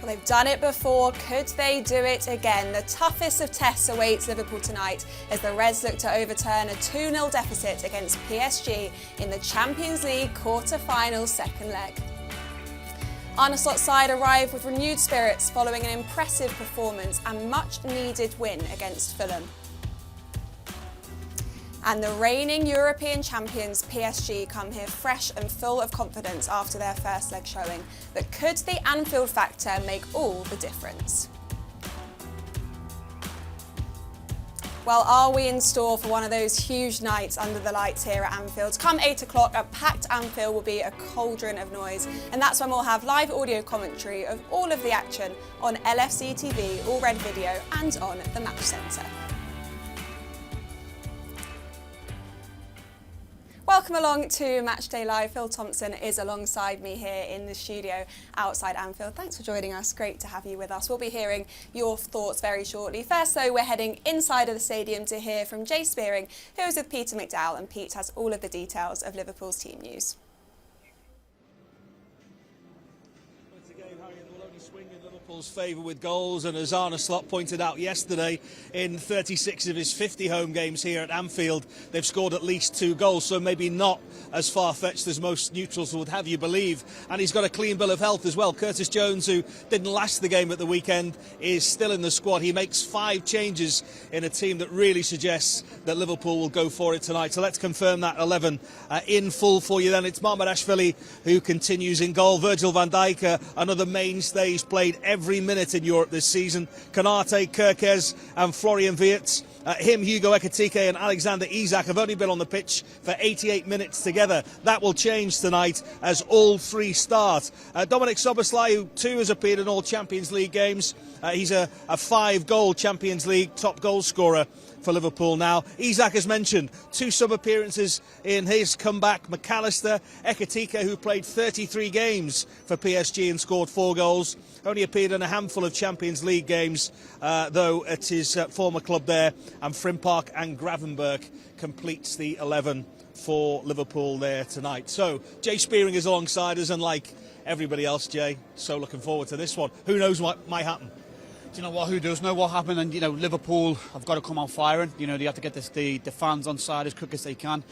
They've done it before. Could they do it again? The toughest of tests awaits Liverpool tonight as the Reds look to overturn a 2-0 deficit against PSG in the Champions League quarter-final second leg. Arne Slot's side arrived with renewed spirits following an impressive performance and much-needed win against Fulham. And the reigning European champions PSG come here fresh and full of confidence after their first leg showing. But could the Anfield factor make all the difference? Well, are we in store for one of those huge nights under the lights here at Anfield? Come 8 o'clock, a packed Anfield will be a cauldron of noise. And that's when we'll have live audio commentary of all of the action on LFC TV, all red video and on the Match Centre. Welcome along to Matchday Live. Phil Thompson is alongside me here in the studio outside Anfield. Thanks for joining us. Great to have you with us. We'll be hearing your thoughts very shortly. First, though, we're heading inside of the stadium to hear from Jay Spearing, who is with Peter McDowell, and Pete has all of the details of Liverpool's team news. Liverpool's favour with goals, and as Arne Slot pointed out yesterday, in 36 of his 50 home games here at Anfield, they've scored at least 2 goals, so maybe not as far-fetched as most neutrals would have you believe. And he's got a clean bill of health as well. Curtis Jones, who didn't last the game at the weekend, is still in the squad. He makes 5 changes in a team that really suggests that Liverpool will go for it tonight. So let's confirm that 11 in full for you then. It's Mamardashvili who continues in goal. Virgil van Dijk, another mainstay. He's played every minute in Europe this season. Konate, Kerkez and Florian Wirtz. Him, Hugo Ekitike and Alexander-Isak have only been on the pitch for 88 minutes together. That will change tonight as all 3 start. Dominic Szoboszlai, who too has appeared in all Champions League games. He's a 5-goal Champions League top goal scorer for Liverpool now. Isak, as mentioned, 2 sub-appearances in his comeback. McAllister, Ekitike, who played 33 games for PSG and scored 4 goals. Only appeared in a handful of Champions League games, though, at his former club there. And Frimpong and Gravenberch completes the 11 for Liverpool there tonight. So, Jay Spearing is alongside us, and like everybody else, Jay, so looking forward to this one. Who knows what might happen? Do you know what? Who does know what happened? And, you know, Liverpool have got to come out firing. You know, they have to get the fans on side as quick as they can.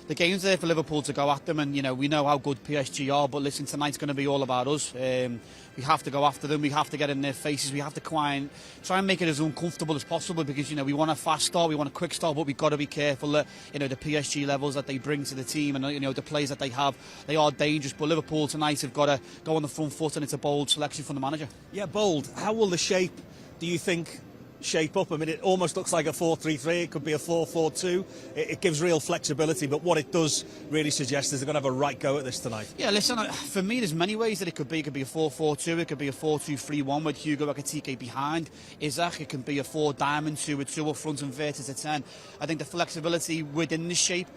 The game's there for Liverpool to go at them, and, you know, we know how good PSG are, but listen, tonight's going to be all about us. We have to go after them. We have to get in their faces. We have to try and make it as uncomfortable as possible, because, you know, we want a fast start, we want a quick start, but we've got to be careful that, you know, the PSG levels that they bring to the team and, you know, the players that they have, they are dangerous. But Liverpool tonight have got to go on the front foot, and it's a bold selection from the manager. Yeah, bold. How will the shape, do you think, shape up? I mean, it almost looks like a 4-3-3. It could be a 4-4-2. It gives real flexibility, but what it does really suggest is they're going to have a right go at this tonight. Yeah, listen, for me, there's many ways that it could be. It could be a 4-4-2. It could be a 4-2-3-1 with Hugo Ekitike behind Isak. It can be a 4-diamond-2 with 2 up front and Wirtz at 10. I think the flexibility within the shape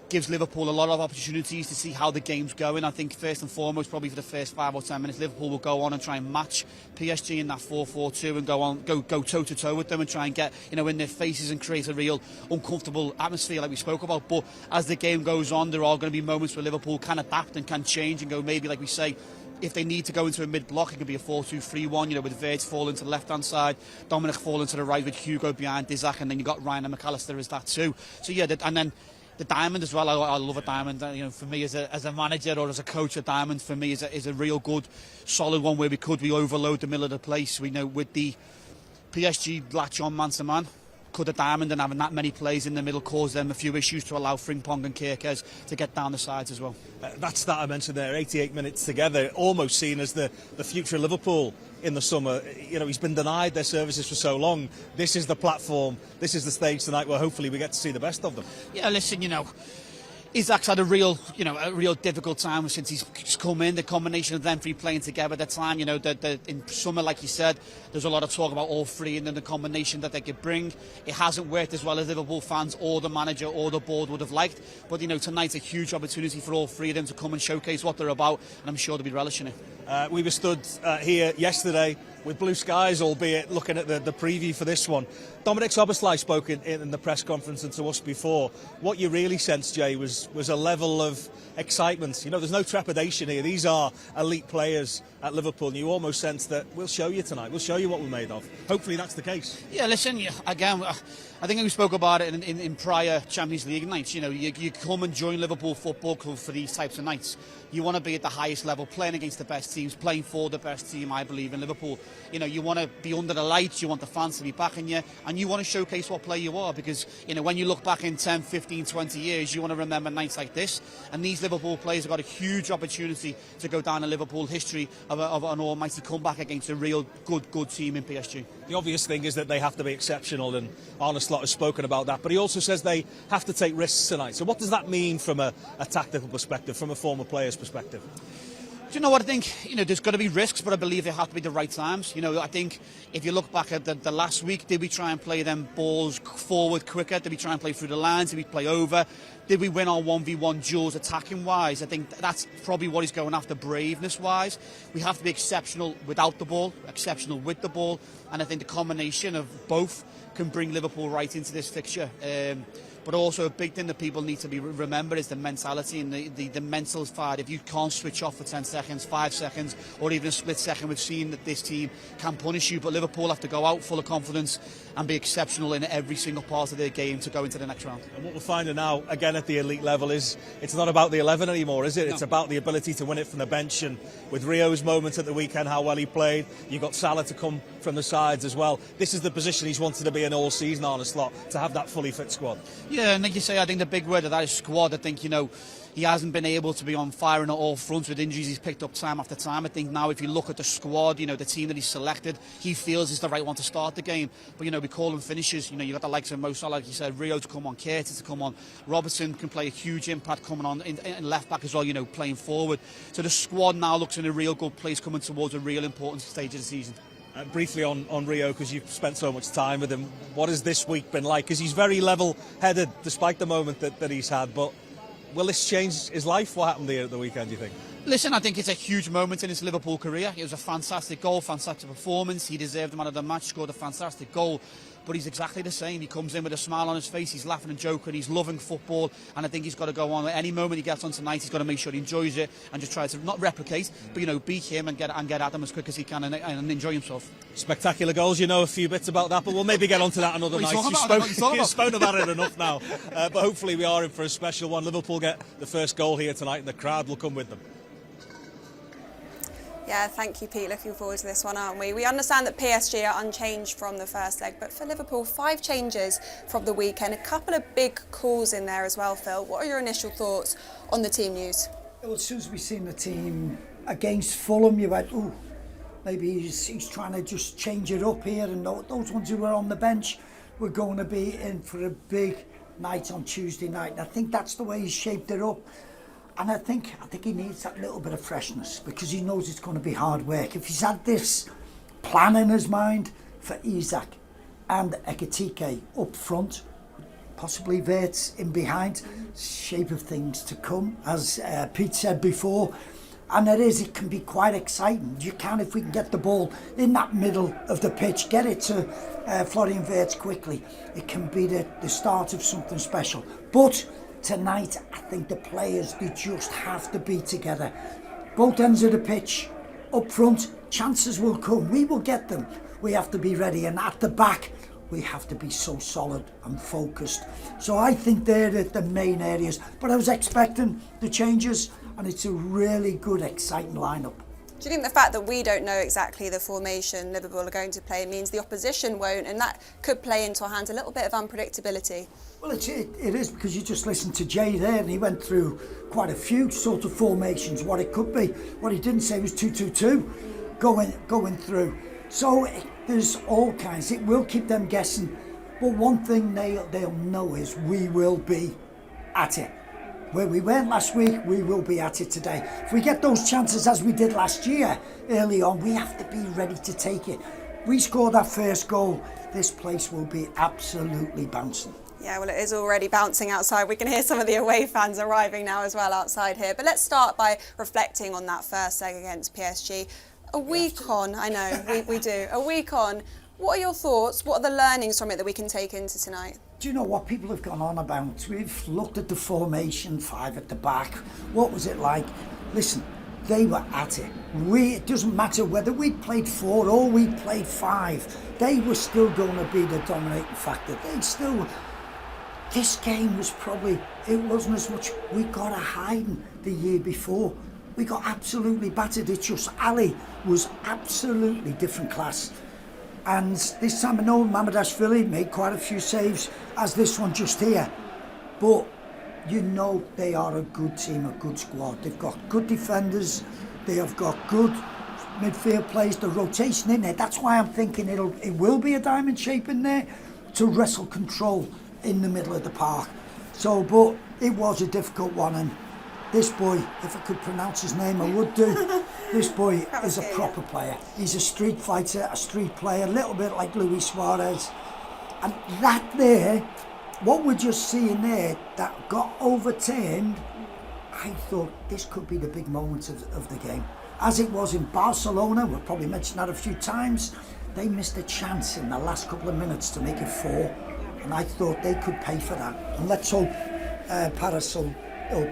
gives Liverpool a lot of opportunities to see how the game's going. I think first and foremost, probably for the first 5 or 10 minutes, Liverpool will go on and try and match PSG in that 4-4-2 and go toe-to-toe with them and try and get, you know, in their faces and create a real uncomfortable atmosphere like we spoke about. But as the game goes on, there are going to be moments where Liverpool can adapt and can change and go, maybe, like we say, if they need to go into a mid-block, it could be a 4-2-3-1, you know, with Wirtz falling to the left-hand side, Dominic falling to the right with Hugo behind Isak, and then you've got Ryan and McAllister as that too. So yeah, and then the diamond as well. I love a diamond. You know, for me as a manager or as a coach, a diamond for me is a real good, solid one where we overload the middle of the place. We know with the PSG latch on man to man, could a diamond and having that many players in the middle cause them a few issues to allow Frimpong and Kerkez to get down the sides as well? That stat I mentioned there, 88 minutes together, almost seen as the future Liverpool in the summer. You know, he's been denied their services for so long. This is the platform, this is the stage tonight where hopefully we get to see the best of them. Yeah, listen, you know, Isak's had a real difficult time since he's come in. The combination of them 3 playing together at the time, you know, in summer, like you said, there's a lot of talk about all 3 and then the combination that they could bring. It hasn't worked as well as Liverpool fans or the manager or the board would have liked. But, you know, tonight's a huge opportunity for all 3 of them to come and showcase what they're about, and I'm sure they'll be relishing it. We were stood here yesterday with blue skies, albeit looking at the preview for this one. Dominic Szoboszlai spoke in the press conference and to us before. What you really sensed, Jay, was a level of excitement. You know, there's no trepidation here. These are elite players at Liverpool, and you almost sense that we'll show you tonight. We'll show you what we're made of. Hopefully that's the case. Yeah, listen, again, I think we spoke about it in prior Champions League nights. You know, you come and join Liverpool Football Club for these types of nights. You want to be at the highest level, playing against the best teams, playing for the best team, I believe, in Liverpool. You know, you want to be under the lights, you want the fans to be backing you, and you want to showcase what player you are, because, you know, when you look back in 10, 15, 20 years, you want to remember nights like this. And these Liverpool players have got a huge opportunity to go down in Liverpool history of an almighty comeback against a real good team in PSG. The obvious thing is that they have to be exceptional, and Arne Slot has spoken about that, but he also says they have to take risks tonight. So what does that mean from a tactical perspective, from a former player's perspective? Do you know what I think? You know, there's got to be risks, but I believe they have to be the right times. You know, I think if you look back at the last week, did we try and play them balls forward quicker? Did we try and play through the lines? Did we play over? Did we win our 1v1 duels attacking-wise? I think that's probably what he's going after braveness-wise. We have to be exceptional without the ball, exceptional with the ball, and I think the combination of both can bring Liverpool right into this fixture. But also a big thing that people need to be remember is the mentality and the mental side. If you can't switch off for 10 seconds, 5 seconds, or even a split second, we've seen that this team can punish you. But Liverpool have to go out full of confidence and be exceptional in every single part of their game to go into the next round. And what we're finding now, again at the elite level, is it's not about the 11 anymore, is it? No. It's about the ability to win it from the bench. And with Rio's moment at the weekend, how well he played, you've got Salah to come from the sides as well. This is the position he's wanted to be in all season, Arne Slot, to have that fully fit squad. Yeah, and like you say, I think the big word of that is squad. I think, you know, he hasn't been able to be on fire on all fronts with injuries. He's picked up time after time. I think now if you look at the squad, you know, the team that he's selected, he feels is the right one to start the game. But, you know, we call them finishers. You know, you got the likes of Mo Salah, like you said, Rio to come on, Curtis to come on. Robertson can play a huge impact coming on in left back as well, you know, playing forward. So the squad now looks in a real good place coming towards a real important stage of the season. Briefly on Rio, because you've spent so much time with him, what has this week been like? Because he's very level-headed despite the moment that he's had, but will this change his life? What happened here at the weekend, do you think? Listen, I think it's a huge moment in his Liverpool career. It was a fantastic goal, fantastic performance. He deserved the man of the match, scored a fantastic goal. But he's exactly the same. He comes in with a smile on his face, he's laughing and joking, he's loving football, and I think he's got to go on. At any moment he gets on tonight, he's got to make sure he enjoys it and just try to not replicate, but, you know, beat him and get at him as quick as he can and enjoy himself. Spectacular goals, you know a few bits about that, but we'll maybe get onto that another night. You've spoken about it enough now. But hopefully we are in for a special one. Liverpool get the first goal here tonight and the crowd will come with them. Yeah, thank you, Pete. Looking forward to this one, aren't we? We understand that PSG are unchanged from the first leg, but for Liverpool, 5 changes from the weekend. A couple of big calls in there as well, Phil. What are your initial thoughts on the team news? Well, as soon as we seen the team against Fulham, you went, ooh, maybe he's trying to just change it up here, and those ones who were on the bench were going to be in for a big night on Tuesday night. And I think that's the way he's shaped it up. And I think he needs that little bit of freshness, because he knows it's going to be hard work. If he's had this plan in his mind for Isak and Ekitike up front, possibly Wirtz in behind, shape of things to come, as Pete said before. And it can be quite exciting. If we can get the ball in that middle of the pitch, get it to Florian Wirtz quickly, it can be the start of something special. But tonight, I think the players, they just have to be together. Both ends of the pitch, up front, chances will come. We will get them. We have to be ready. And at the back, we have to be so solid and focused. So I think they're the main areas. But I was expecting the changes, and it's a really good, exciting lineup. Do you think the fact that we don't know exactly the formation Liverpool are going to play means the opposition won't, and that could play into our hands a little bit of unpredictability? Well, it is, because you just listened to Jay there, and he went through quite a few sort of formations, what it could be. What he didn't say was 2-2-2 going through. So there's all kinds. It will keep them guessing. But one thing they'll know is we will be at it. Where we weren't last week, we will be at it today. If we get those chances as we did last year early on, we have to be ready to take it. We score that first goal, this place will be absolutely bouncing. Yeah, well, it is already bouncing outside. We can hear some of the away fans arriving now as well outside here. But let's start by reflecting on that first leg against PSG. A week on, I know, we do. A week on, what are your thoughts? What are the learnings from it that we can take into tonight? do you know what people have gone on about? We've looked at the formation, 5 at the back. What was it like? Listen, they were at it. It doesn't matter whether we played 4 or we played 5. They were still going to be the dominating factor. This game was probably, it wasn't as much, we got a hiding the year before. We got absolutely battered. It's just Ali was absolutely different class. And this time I know Mamardashvili made quite a few saves, as this one just here. But you know they are a good team, a good squad. They've got good defenders, they have got good midfield players, the rotation in there. That's why I'm thinking it will be a diamond shape in there to wrestle control in the middle of the park. So, but it was a difficult one, and this boy, if I could pronounce his name, I would do. This boy is a proper player. He's a street fighter, a street player, a little bit like Luis Suarez. And that there, what we're just seeing there, that got overturned, I thought this could be the big moment of the game. As it was in Barcelona, we'll probably mention that a few times, they missed a chance in the last couple of minutes to make it 4. And I thought they could pay for that. And let's hope Paris will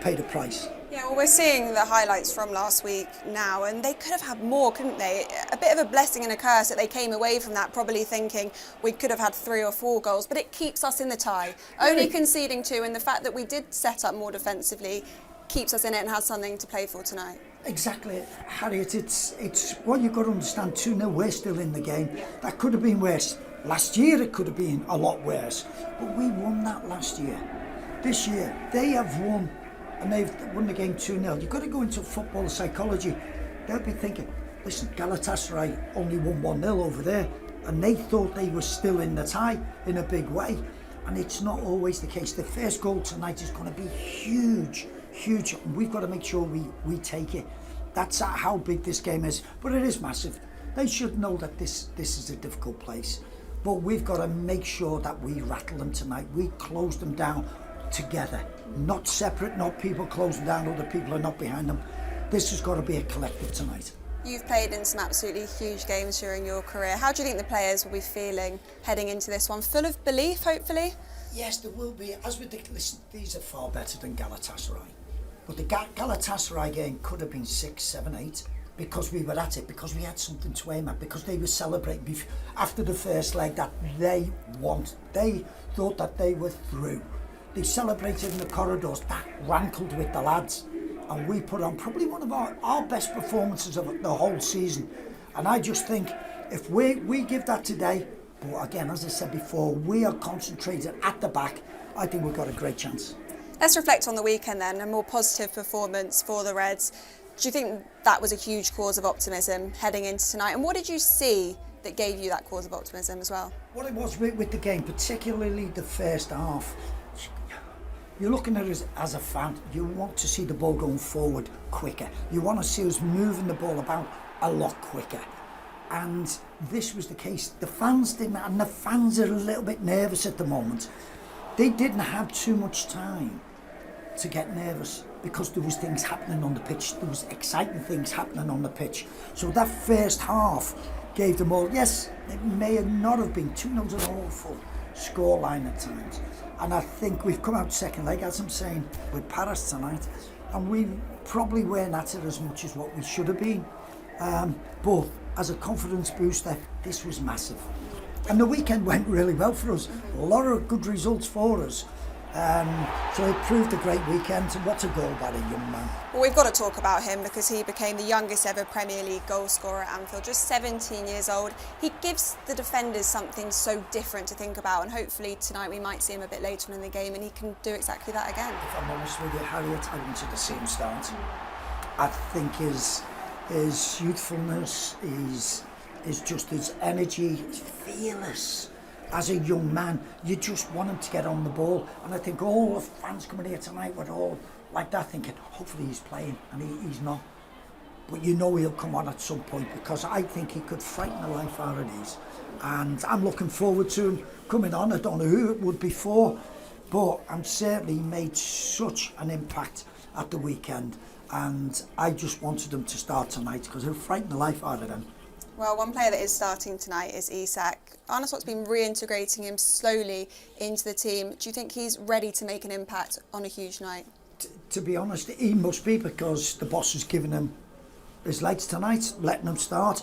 pay the price. Yeah, well, we're seeing the highlights from last week now, and they could have had more, couldn't they? A bit of a blessing and a curse that they came away from that probably thinking we could have had 3 or 4 goals, but it keeps us in the tie. Only conceding 2, and the fact that we did set up more defensively keeps us in it and has something to play for tonight. Exactly, Harriet. It's what you've got to understand. 2-0, we're still in the game. That could have been worse. Last year it could have been a lot worse, but we won that last year. This year they have won, and they've won the game 2-0. You've got to go into football psychology. They'll be thinking, listen, Galatasaray only won 1-0 over there, and they thought they were still in the tie in a big way, and it's not always the case. The first goal tonight is going to be huge. We've got to make sure we take it. That's how big this game is, but it is massive. They should know that this is a difficult place, but we've got to make sure that we rattle them tonight. We close them down together, not separate, not people closing down, other people are not behind them. This has got to be a collective tonight. You've played in some absolutely huge games during your career. How do you think the players will be feeling heading into this one? Full of belief, hopefully? Yes, there will be. As with listen, these are far better than Galatasaray. But the Galatasaray game could have been 6, 7, 8 because we were at it, because we had something to aim at, because they were celebrating after the first leg that they thought that they were through. They celebrated in the corridors. That rankled with the lads, and we put on probably one of our best performances of the whole season. And I just think if we give that today, but again, as I said before, we are concentrated at the back, I think we've got a great chance. Let's reflect on the weekend then, a more positive performance for the Reds. Do you think that was a huge cause of optimism heading into tonight? And what did you see that gave you that cause of optimism as well? What it was with the game, particularly the first half, you're looking at it as a fan, you want to see the ball going forward quicker. You want to see us moving the ball about a lot quicker. And this was the case. The fans didn't, and the fans are a little bit nervous at the moment. They didn't have too much time to get nervous because there was things happening on the pitch. There was exciting things happening on the pitch. So that first half gave them all, yes, it may not have been 2-0 an awful scoreline at times. And I think we've come out second leg, as I'm saying, with Paris tonight, and we probably weren't at it as much as what we should have been. But as a confidence booster, this was massive. And the weekend went really well for us. A lot of good results for us. So it proved a great weekend. And what a goal by the young man. Well, we've got to talk about him because he became the youngest ever Premier League goal scorer at Anfield, just 17 years old. He gives the defenders something so different to think about, and hopefully tonight we might see him a bit later on in the game and he can do exactly that again. If I'm honest with you, Harriet, I wanted to see him start. I think his youthfulness, is just his energy, he's fearless. As a young man, you just want him to get on the ball. And I think all the fans coming here tonight were all like that, thinking, hopefully he's playing, and he's not. But you know he'll come on at some point, because I think he could frighten the life out of these. And I'm looking forward to him coming on. I don't know who it would be for, but I'm certainly made such an impact at the weekend. And I just wanted him to start tonight, because he'll frighten the life out of them. Well, one player that is starting tonight is Isak. Arne Slot's been reintegrating him slowly into the team. Do you think he's ready to make an impact on a huge night? To be honest, he must be, because the boss has given him his legs tonight, letting him start.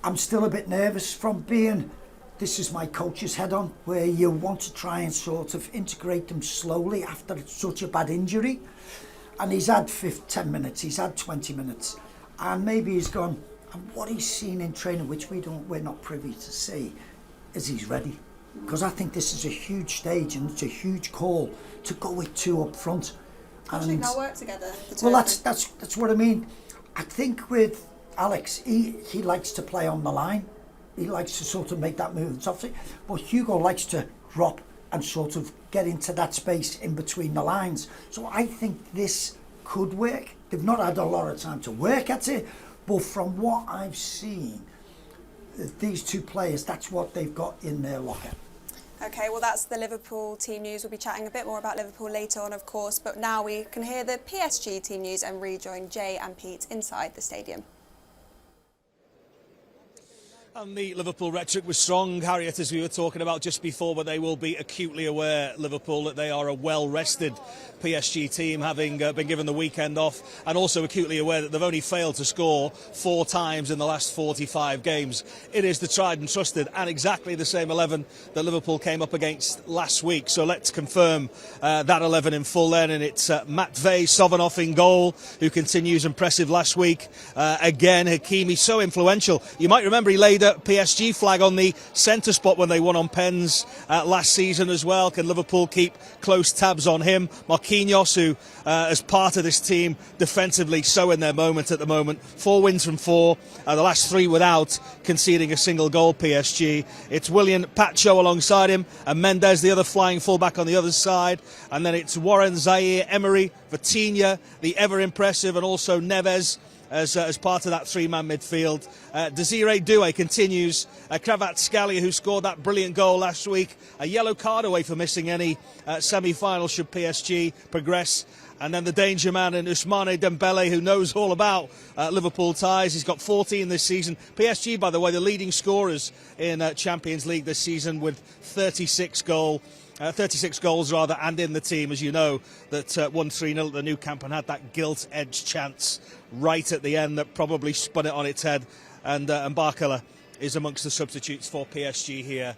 I'm still a bit nervous from being, this is my coach's head on, where you want to try and sort of integrate them slowly after such a bad injury. And he's had 10 minutes, he's had 20 minutes, and maybe he's gone, and what he's seen in training, which we're not privy to see, is he's ready. Because I think this is a huge stage and it's a huge call to go with two up front. How do you think they'll work together? Well, that's what I mean. I think with Alex, he likes to play on the line. He likes to sort of make that move. But Hugo likes to drop and sort of get into that space in between the lines. So I think this could work. They've not had a lot of time to work at it, but from what I've seen, these two players, that's what they've got in their locker. OK, well, that's the Liverpool team news. We'll be chatting a bit more about Liverpool later on, of course, but now we can hear the PSG team news and rejoin Jay and Pete inside the stadium. And the Liverpool rhetoric was strong, Harriet, as we were talking about just before, but they will be acutely aware, Liverpool, that they are a well-rested PSG team, having been given the weekend off, and also acutely aware that they've only failed to score 4 times in the last 45 games. It is the tried and trusted and exactly the same 11 that Liverpool came up against last week. So let's confirm that 11 in full then, and it's matchday Sovanov in goal, who continues impressive last week. Again, Hakimi, so influential. You might remember he laid a PSG flag on the centre spot when they won on pens last season as well. Can Liverpool keep close tabs on him? Marquinhos, who as part of this team defensively so in their moment at the moment. 4 wins from 4, the last 3 without conceding a single goal, PSG. It's Willian Pacho alongside him, and Mendes, the other flying fullback on the other side. And then it's Warren, Zaire, Emery, Vitinha, the ever impressive, and also Neves as part of that 3-man midfield. Desiree Doué continues. Kvaratskhelia, who scored that brilliant goal last week, a yellow card away for missing any semi-final should PSG progress. And then the danger man in Ousmane Dembele, who knows all about Liverpool ties. He's got 14 this season. PSG, by the way, the leading scorers in Champions League this season with 36 goals, and in the team, as you know, that won 3-0 at the Nou Camp and had that gilt-edged chance right at the end that probably spun it on its head. And Barcola is amongst the substitutes for PSG here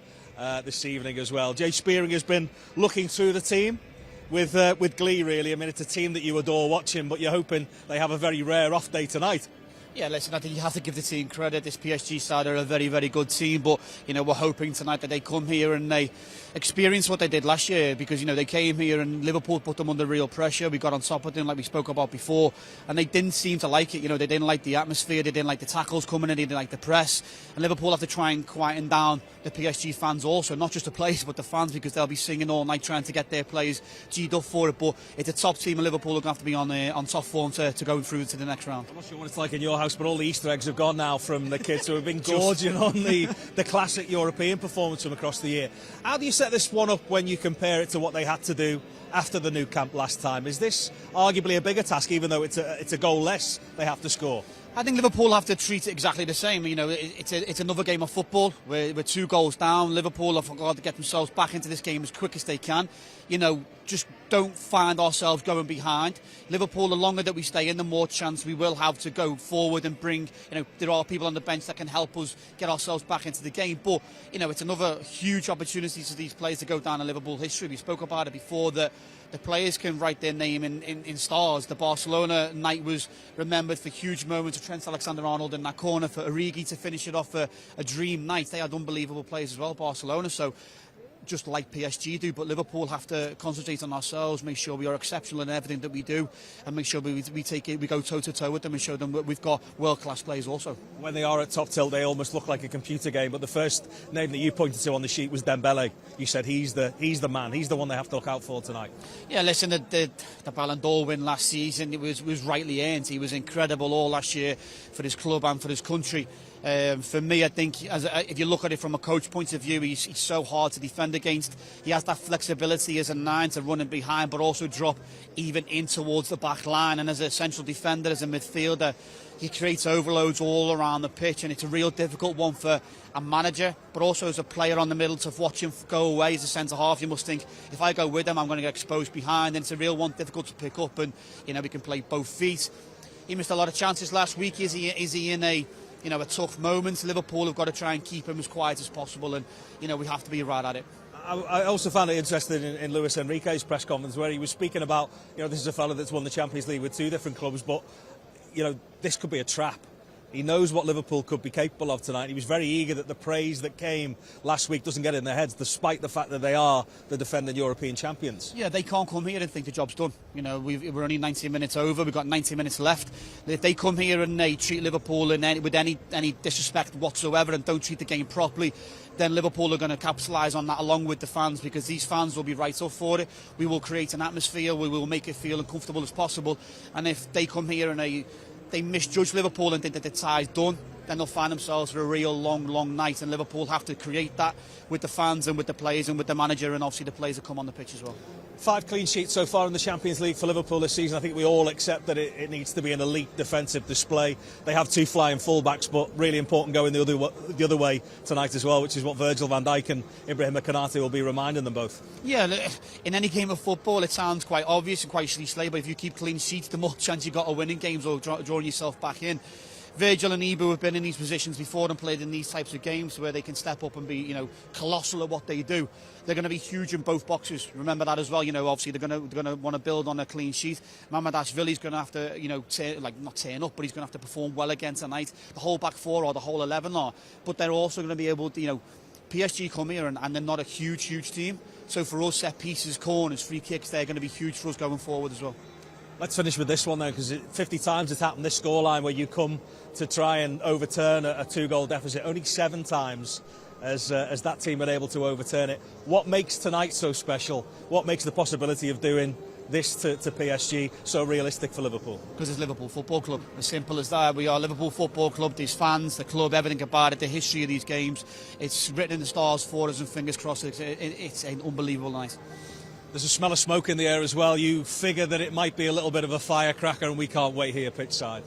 this evening as well. Jay Spearing has been looking through the team with glee, really. I mean, it's a team that you adore watching, but you're hoping they have a very rare off day tonight. Yeah, listen, I think you have to give the team credit. This PSG side are a very, very good team, but, you know, we're hoping tonight that they come here and they experience what they did last year, because, you know, they came here and Liverpool put them under real pressure. We got on top of them, like we spoke about before, and they didn't seem to like it. You know, they didn't like the atmosphere, they didn't like the tackles coming in, they didn't like the press, and Liverpool have to try and quieten down the PSG fans also, not just the players, but the fans, because they'll be singing all night trying to get their players G'd up for it. But it's a top team, and Liverpool are going to have to be on top form to go through to the next round. I'm not sure what it's like in your house, but all the Easter eggs have gone now from the kids who have been gorging on the classic European performance from across the year. How do you set this one up when you compare it to what they had to do after the Nou Camp last time? Is this arguably a bigger task, even though it's a goal less they have to score? I think Liverpool have to treat it exactly the same. You know, it's another game of football. We're 2 goals down. Liverpool have got to get themselves back into this game as quick as they can. You know, just don't find ourselves going behind. Liverpool, the longer that we stay in, the more chance we will have to go forward and bring, you know, there are people on the bench that can help us get ourselves back into the game. But, you know, it's another huge opportunity for these players to go down in Liverpool history. We spoke about it before, that the players can write their name in stars. The Barcelona night was remembered for huge moments of Trent Alexander-Arnold in that corner, for Origi to finish it off a dream night. They had unbelievable players as well, Barcelona. So just like PSG do, but Liverpool have to concentrate on ourselves, make sure we are exceptional in everything that we do, and make sure we go toe-to-toe with them and show them that we've got world-class players also. When they are at top tilt, they almost look like a computer game, but the first name that you pointed to on the sheet was Dembele. You said he's the man, he's the one they have to look out for tonight. Yeah, listen, the Ballon d'Or win last season, it was rightly earned. He was incredible all last year for his club and for his country. For me, I think if you look at it from a coach point of view, he's so hard to defend against. He has that flexibility as a 9 to run in behind, but also drop even in towards the back line. And as a central defender, as a midfielder, he creates overloads all around the pitch, and it's a real difficult one for a manager, but also as a player on the middle to watch him go away as a centre-half. You must think, if I go with him, I'm going to get exposed behind, and it's a real one, difficult to pick up, and, you know, we can play both feet. He missed a lot of chances last week. Is he in a tough moment? Liverpool have got to try and keep him as quiet as possible, and, you know, we have to be right at it. I also found it interesting in Luis Enrique's press conference where he was speaking about, you know, this is a fella that's won the Champions League with 2 different clubs, but, you know, this could be a trap. He knows what Liverpool could be capable of tonight. He was very eager that the praise that came last week doesn't get in their heads, despite the fact that they are the defending European champions. Yeah, they can't come here and think the job's done. You know, we're only 90 minutes over. We've got 90 minutes left. If they come here and they treat Liverpool with any disrespect whatsoever and don't treat the game properly, then Liverpool are going to capitalise on that along with the fans, because these fans will be right up for it. We will create an atmosphere. We will make it feel as comfortable as possible. And if they come here and they misjudge Liverpool and think that the tie's done, then they'll find themselves for a real long night, and Liverpool have to create that with the fans and with the players and with the manager, and obviously the players that come on the pitch as well. 5 clean sheets so far in the Champions League for Liverpool this season. I think we all accept that it needs to be an elite defensive display. They have 2 flying fullbacks, but really important going the other way tonight as well, which is what Virgil van Dijk and Ibrahima Konate will be reminding them both. Yeah, in any game of football it sounds quite obvious and quite cliche, but if you keep clean sheets, the more chance you've got of winning games or drawing yourself back in. Virgil and Ibu have been in these positions before and played in these types of games where they can step up and be, you know, colossal at what they do. They're going to be huge in both boxes. Remember that as well. You know, obviously they're going to want to build on a clean sheet. Mamardashvili's going to have to, you know, not turn up, but he's going to have to perform well again tonight. The whole back 4 or the whole 11 are, but they're also going to be able to, you know, PSG come here and they're not a huge team. So for us, set pieces, corners, free kicks, they're going to be huge for us going forward as well. Let's finish with this one then, because 50 times it's happened, this scoreline, where you come to try and overturn a 2-goal deficit. Only 7 times as that team been able to overturn it. What makes tonight so special? What makes the possibility of doing this to PSG so realistic for Liverpool? Because it's Liverpool Football Club, as simple as that. We are Liverpool Football Club. These fans, the club, everything about it, the history of these games, it's written in the stars for us, and fingers crossed it's an unbelievable night. There's a smell of smoke in the air as well. You figure that it might be a little bit of a firecracker, and we can't wait here pitch side.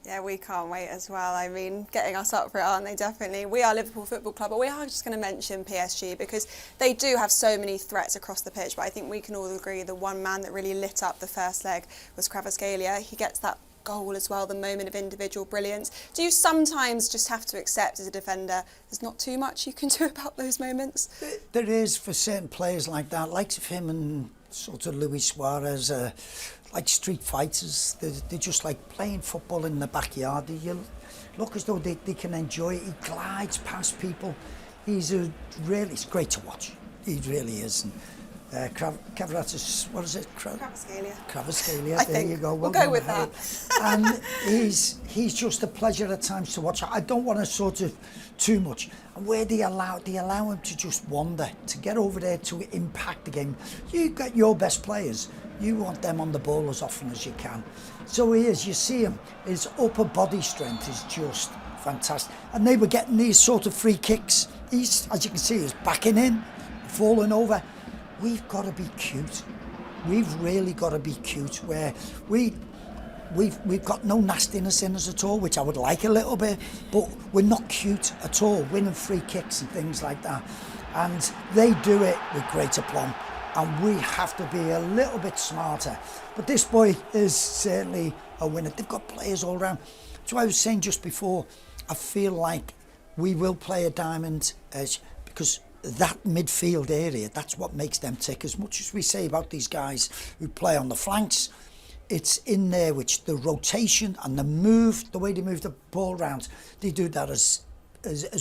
Yeah, we can't wait as well. I mean, getting us up for it, aren't they? Definitely. We are Liverpool Football Club, but we are just going to mention PSG because they do have so many threats across the pitch. But I think we can all agree the one man that really lit up the first leg was Kvaratskhelia. He gets that goal as well, the moment of individual brilliance. Do you sometimes just have to accept as a defender there's not too much you can do about those moments? There is for certain players like that, likes of him and sort of Luis Suarez, like street fighters. They're just like playing football in the backyard. You look as though they can enjoy it. He glides past people. It's great to watch. He really is. And, Kvaratskhelia. There you go. We'll go with that. And he's just a pleasure at times to watch. I don't want to sort of too much. And where they allow him to just wander, to get over there to impact the game. You got your best players. You want them on the ball as often as you can. So he is. You see him. His upper body strength is just fantastic. And they were getting these sort of free kicks. He's, as you can see, he's backing in, falling over. We've got to be cute. We've really got to be cute. Where we've got no nastiness in us at all, which I would like a little bit, but we're not cute at all. Winning free kicks and things like that, and they do it with great aplomb. And we have to be a little bit smarter. But this boy is certainly a winner. They've got players all around. So I was saying just before, I feel like we will play a diamond edge because that midfield area, that's what makes them tick. As much as we say about these guys who play on the flanks, it's in there which the rotation and the move, the way they move the ball around, they do that as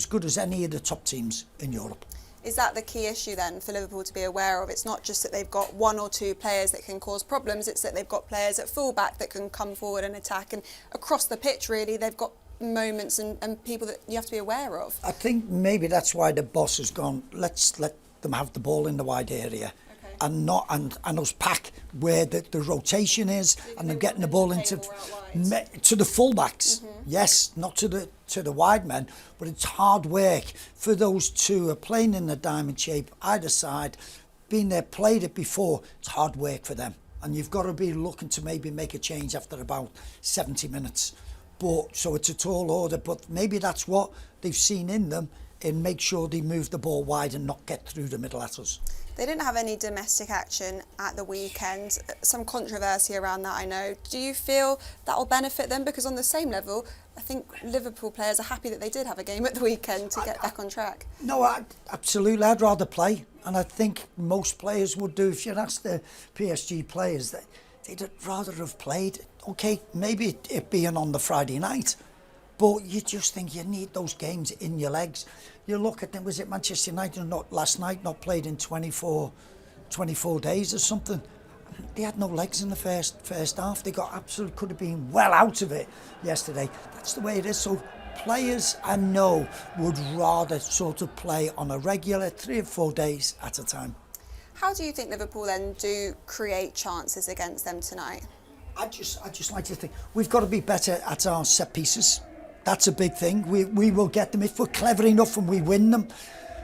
good as any of the top teams in Europe. Is that the key issue then for Liverpool to be aware of? It's not just that they've got 1 or 2 players that can cause problems, it's that they've got players at full-back that can come forward and attack, and across the pitch really they've got moments and people that you have to be aware of. I think maybe that's why the boss has gone, let's let them have the ball in the wide area. Okay. and us pack where the rotation is, and them getting the ball into to the fullbacks. Yes, not to the wide men, but it's hard work for those two who are playing in the diamond shape either side. Been there, played it before. It's hard work for them, and you've got to be looking to maybe make a change after about 70 minutes. But so it's a tall order, but maybe that's what they've seen in them, and make sure they move the ball wide and not get through the middle at us. They didn't have any domestic action at the weekend. Some controversy around that, I know. Do you feel that will benefit them? Because on the same level, I think Liverpool players are happy that they did have a game at the weekend to get back on track. No, absolutely. I'd rather play. And I think most players would do. If you ask the PSG players, they'd rather have played. OK, maybe it being on the Friday night, but you just think you need those games in your legs. You look at them, was it Manchester United not last night, not played in 24 days or something? They had no legs in the first half. They got absolutely, could have been well out of it yesterday. That's the way it is. So players, I know, would rather sort of play on a regular 3 or 4 days at a time. How do you think Liverpool then do create chances against them tonight? I just like to think we've got to be better at our set pieces. That's a big thing. We will get them if we're clever enough and we win them.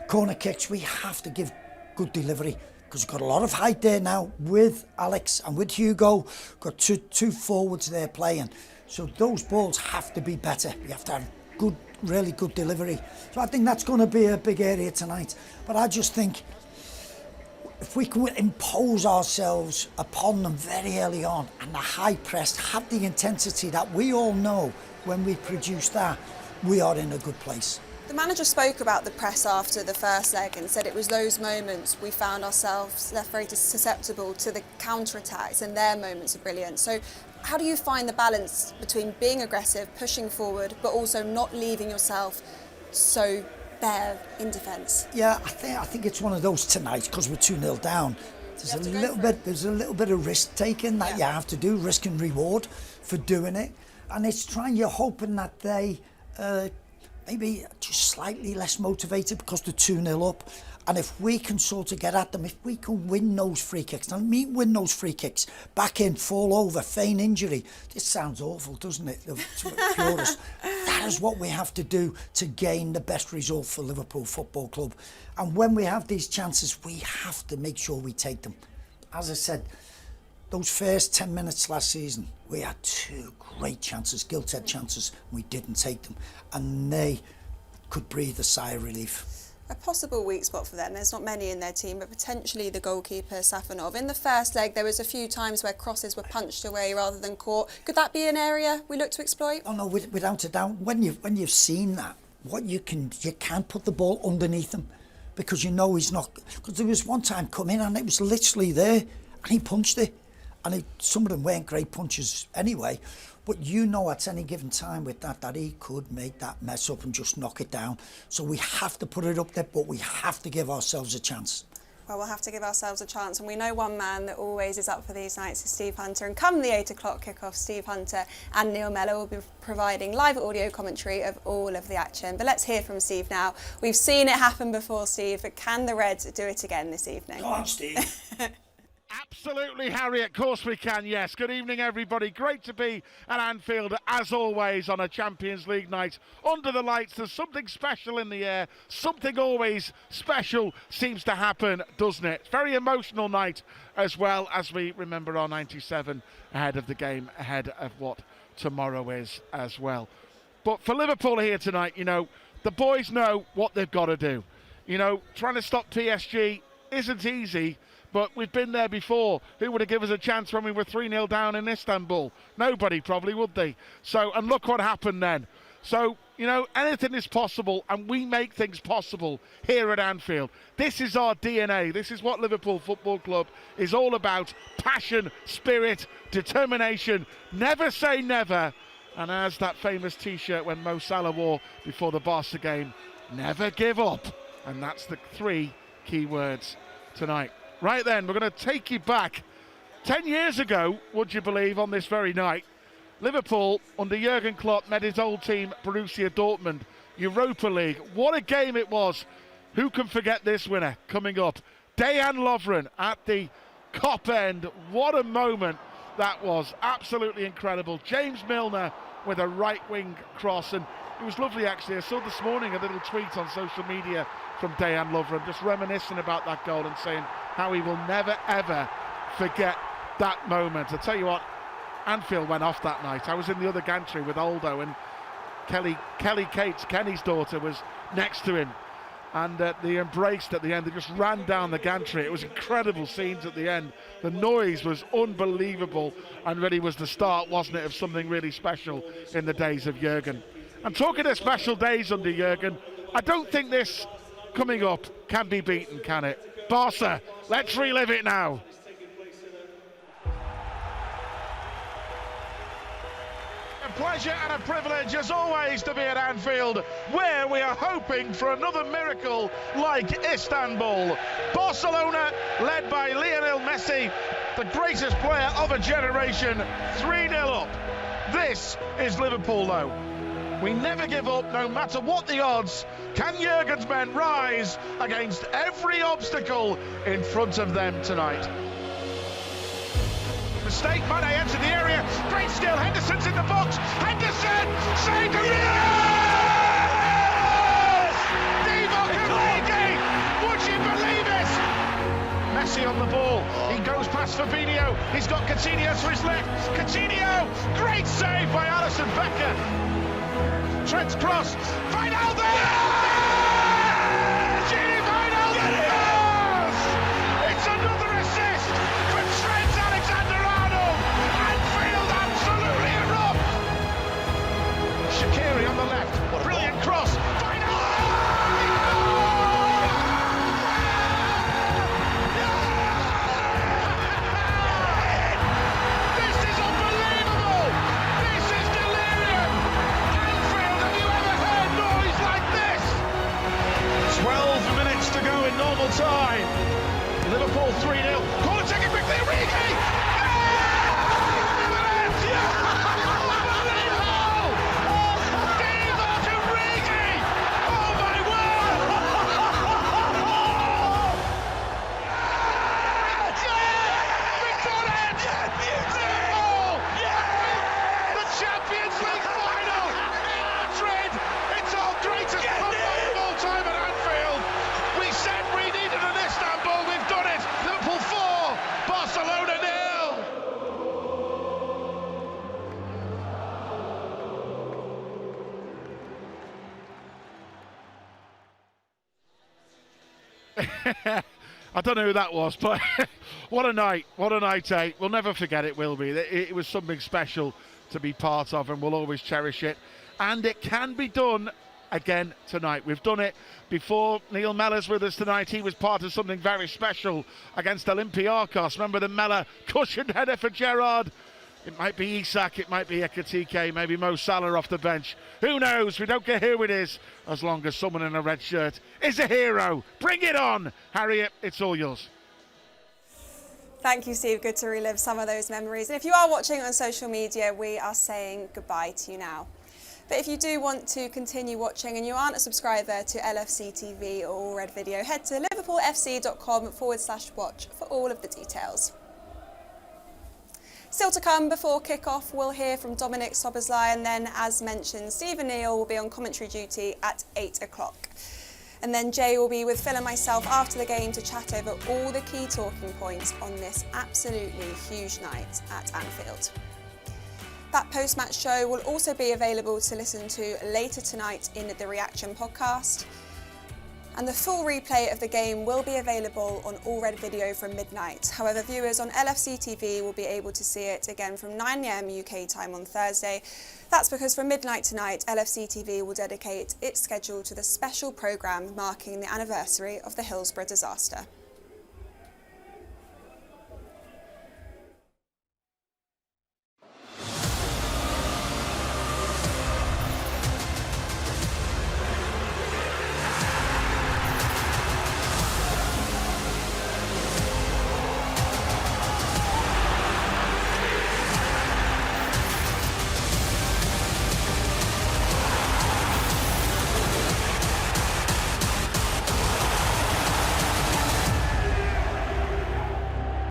Corner kicks, we have to give good delivery, because we've got a lot of height there now with Alex and with Hugo. Got two forwards there playing. So those balls have to be better. We have to have good, really good delivery. So I think that's going to be a big area tonight. But I just think if we can impose ourselves upon them very early on, and the high press, have the intensity that we all know when we produce that, we are in a good place. The manager spoke about the press after the first leg and said it was those moments we found ourselves left very susceptible to the counter-attacks and their moments of brilliance. So how do you find the balance between being aggressive, pushing forward, but also not leaving yourself so bare in defence? Yeah, I think it's one of those tonight, because we're 2-0 down. There's a little bit of risk taking that you have to do, risk and reward for doing it. And it's you're hoping that they maybe just slightly less motivated because they're 2-0 up. And if we can sort of get at them, if we can win those free kicks, and I mean win those free kicks, back in, fall over, feign injury. This sounds awful, doesn't it? Purist. That is what we have to do to gain the best result for Liverpool Football Club. And when we have these chances, we have to make sure we take them. As I said, those first 10 minutes last season, we had 2 great chances, gilt-edged chances. We didn't take them, and they could breathe a sigh of relief. A possible weak spot for them, there's not many in their team, but potentially the goalkeeper, Safanov. In the first leg, there was a few times where crosses were punched away rather than caught. Could that be an area we look to exploit? Oh no, without a doubt. When you've seen that, you can't put the ball underneath him, because you know he's not. Because there was one time come in and it was literally there, and he punched it. And some of them weren't great punches anyway, but you know at any given time with that he could make that mess up and just knock it down. So we have to put it up there, but we have to give ourselves a chance. Well, we'll have to give ourselves a chance, and we know one man that always is up for these nights is Steve Hunter. And come the 8 o'clock kickoff, Steve Hunter and Neil Mellor will be providing live audio commentary of all of the action. But let's hear from Steve now. We've seen it happen before, Steve, but can the Reds do it again this evening? Go on, Steve. Absolutely, Harry, of course we can, yes. Good evening, everybody. Great to be at Anfield, as always, on a Champions League night. Under the lights, there's something special in the air. Something always special seems to happen, doesn't it? Very emotional night, as well as we remember our 97 ahead of the game, ahead of what tomorrow is as well. But for Liverpool here tonight, you know, the boys know what they've got to do. You know, trying to stop PSG isn't easy, but we've been there before. Who would have given us a chance when we were 3-0 down in Istanbul? Nobody probably, would they? So, and look what happened then. So, you know, anything is possible, and we make things possible here at Anfield. This is our DNA. This is what Liverpool Football Club is all about. Passion, spirit, determination. Never say never. And as that famous T-shirt when Mo Salah wore before the Barca game, never give up. And that's the 3 key words tonight. Right then, we're going to take you back 10 years ago, would you believe, on this very night. Liverpool, under Jurgen Klopp, met his old team, Borussia Dortmund, Europa League. What a game it was. Who can forget this winner coming up? Dejan Lovren at the Kop end. What a moment that was. Absolutely incredible. James Milner with a right wing cross, and it was lovely actually. I saw this morning a little tweet on social media from Dejan Lovren just reminiscing about that goal and saying how he will never ever forget that moment. I tell you what, Anfield went off that night. I was in the other gantry with Aldo, and Kelly Cates, Kenny's daughter, was next to him, and they embraced at the end. They just ran down the gantry. It was incredible scenes at the end. The noise was unbelievable, and really was the start, wasn't it, of something really special in the days of Jurgen. And talking of special days under Jurgen, I don't think this coming up can be beaten, can it? Barca, let's relive it now. A pleasure and a privilege as always to be at Anfield, where we are hoping for another miracle like Istanbul. Barcelona, led by Lionel Messi, the greatest player of a generation, 3-0 up. This is Liverpool though. We never give up, no matter what the odds. Can Jurgen's men rise against every obstacle in front of them tonight? Mistake, Mane entered the area. Great skill, Henderson's in the box. Henderson, saved the yes! Divock Origi, would you believe it? Messi on the ball, he goes past Fabinho. He's got Coutinho to his left. Coutinho, great save by Alisson Becker. Trent's cross, Wijnaldum! Gini Wijnaldum! Yes! It's another assist for Trent Alexander-Arnold. Anfield absolutely erupt. Shaqiri on the left, brilliant cross. This is unbelievable. This is delirium. Anfield, have you ever heard noise like this? 12 minutes to go in normal time. Liverpool 3-0. Corner taken quickly, Origi! Unbelievable! Divock Origi! Oh my word! We've done it! Liverpool! The Champions League final! Madrid! It's our greatest comeback of all time at Anfield! We said we needed an Istanbul, we've done it! Liverpool 4, Barcelona 0! I don't know who that was, but what a night, eh? We'll never forget it, will we? It was something special to be part of, and we'll always cherish it. And it can be done again tonight. We've done it before. Neil Mellor's with us tonight. He was part of something very special against Olympiacos. Remember the Mellor cushioned header for Gerrard? It might be Isak, it might be Ekitike, maybe Mo Salah off the bench. Who knows? We don't care who it is, as long as someone in a red shirt is a hero. Bring it on, Harriet. It's all yours. Thank you, Steve. Good to relive some of those memories. And if you are watching on social media, we are saying goodbye to you now. But if you do want to continue watching and you aren't a subscriber to LFC TV or All Red Video, head to liverpoolfc.com/watch for all of the details. Still to come before kick-off, we'll hear from Dominic Szoboszlai, and then, as mentioned, Stephen Neal will be on commentary duty at 8 o'clock. And then Jay will be with Phil and myself after the game to chat over all the key talking points on this absolutely huge night at Anfield. That post-match show will also be available to listen to later tonight in the Reaction podcast. And the full replay of the game will be available on All Red Video from midnight. However, viewers on LFC TV will be able to see it again from 9 AM UK time on Thursday. That's because from midnight tonight, LFC TV will dedicate its schedule to the special programme marking the anniversary of the Hillsborough disaster.